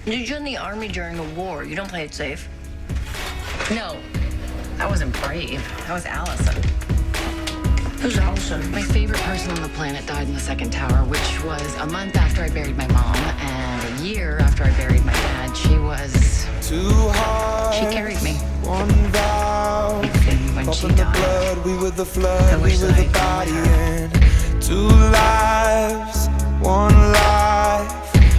You joined the army during a war. You don't play it safe. No, I wasn't brave. That was Allison. Who's Allison? My favorite person on the planet died in the second tower, which was a month after I buried my mom and a year after I buried my dad. She carried me. One vow. And when she died, Blood, we were the flood, I wish we were that the I'd gone body, with her. and 2 lives, 1 life,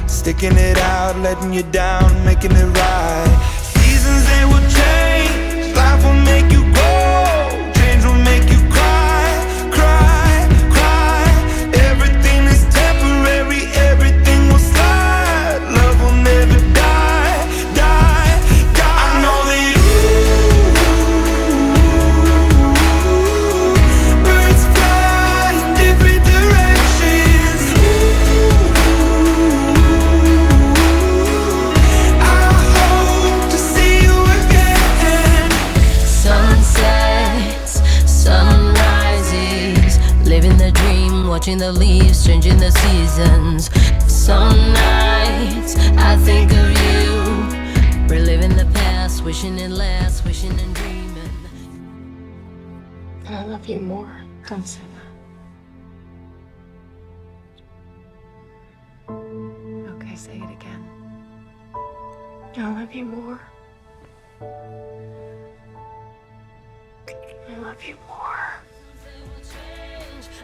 sticking it out, letting you down, making it right. Seasons, they will change, life will make you grow, change will make you cry, cry, cry. Everything is temporary, everything will slide, love will never die, die, die. I know that birds fly in different directions. I hope to see you again. Sunsets, sunrises, living the dream, watching the leaves, changing the seasons. Some nights I think of you, reliving the past, wishing it lasts, wishing and dreaming. I love you more. Don't say that. okay, say it again. I love you more. I love you more.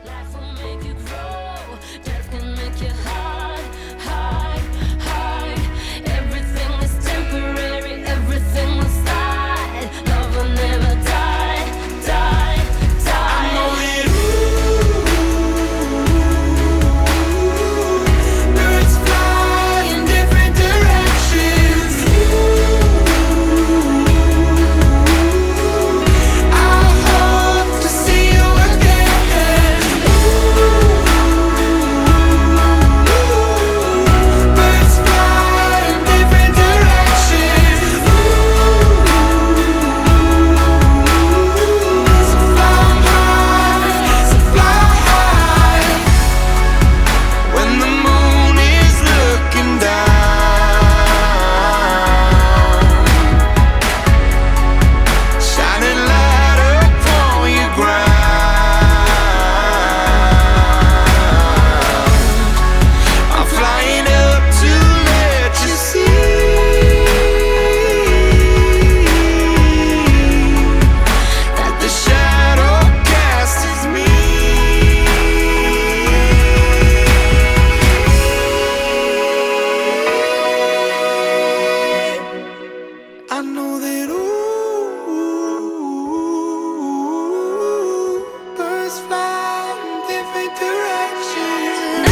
Life will make you grow, death can make you hide, hide, hide. Everything is temporary, everything will slide. Love will never die, die, die. Birds fly in different directions. I hope to see you again. Birds fly in different directions. So fly high, so fly high. When the moon is looking down, shining light upon your ground, I'm flying up to let you see that the shadow cast is me. I know that birds fly in different directions.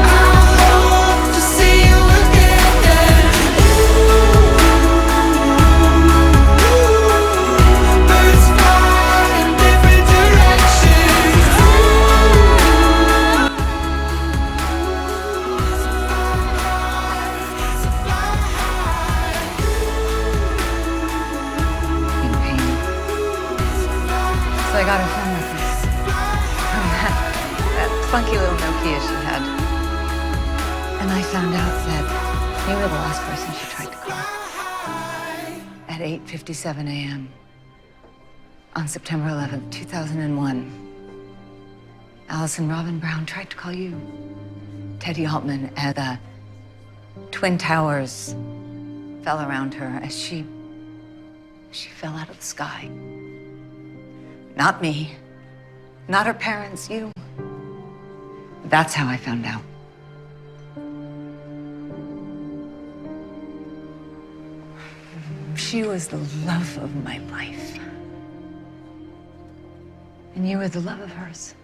I hope to see you again. Birds fly in different directions. In pain. So I got her phone records from that funky little Nokia she had. And I found out that you were the last person she tried to call. At 8:57 a.m. on September 11th, 2001. Allison Robin Brown tried to call you. Teddy Altman at the Twin Towers fell around her as she fell out of the sky. Not me, not her parents, you. That's how I found out. She was the love of my life. And you were the love of hers.